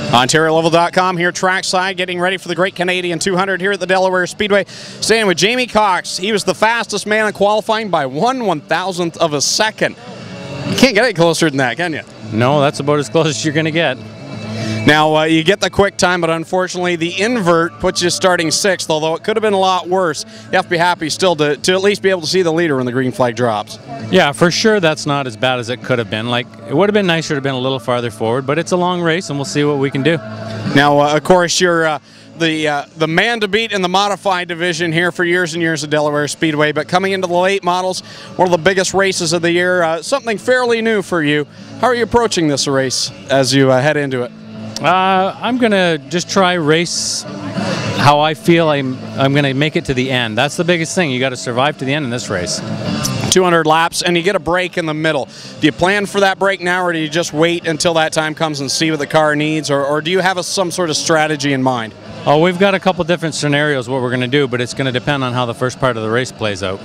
OntarioLoval.com here trackside, getting ready for the Great Canadian 200 here at the Delaware Speedway. Staying with Jamie Cox. He was the fastest man in qualifying by 1/1000th of a second. You can't get any closer than that, can you? No, that's about as close as you're going to get. Now, you get the quick time, but unfortunately the invert puts you starting 6th, although it could have been a lot worse. You have to be happy still to at least be able to see the leader when the green flag drops. Yeah, for sure that's not as bad as it could have been. Like, it would have been nicer to have been a little farther forward, but it's a long race, and we'll see what we can do. Now, of course, you're the man to beat in the modified division here for years and years at Delaware Speedway, but coming into the late models, one of the biggest races of the year, something fairly new for you. How are you approaching this race as you head into it? I'm going to just try race how I feel I'm going to make it to the end. That's the biggest thing. You got to survive to the end in this race. 200 laps, and you get a break in the middle. Do you plan for that break now, or do you just wait until that time comes and see what the car needs, or do you have some sort of strategy in mind? Oh, we've got a couple different scenarios what we're going to do, but it's going to depend on how the first part of the race plays out.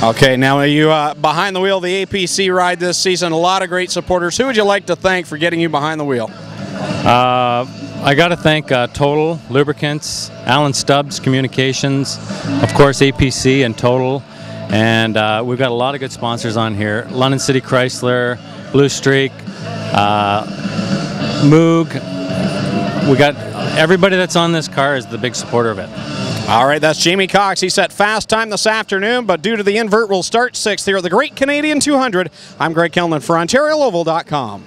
Okay, now you behind the wheel of the APC ride this season, a lot of great supporters. Who would you like to thank for getting you behind the wheel? I got to thank Total Lubricants, Alan Stubbs Communications, of course APC and Total, and we've got a lot of good sponsors on here. London City Chrysler, Blue Streak, Moog. We got everybody that's on this car is the big supporter of it. All right, that's Jamie Cox. He set fast time this afternoon, but due to the invert, we'll start 6th here at the Great Canadian 200. I'm Greg Kellman for OntarioLoval.com.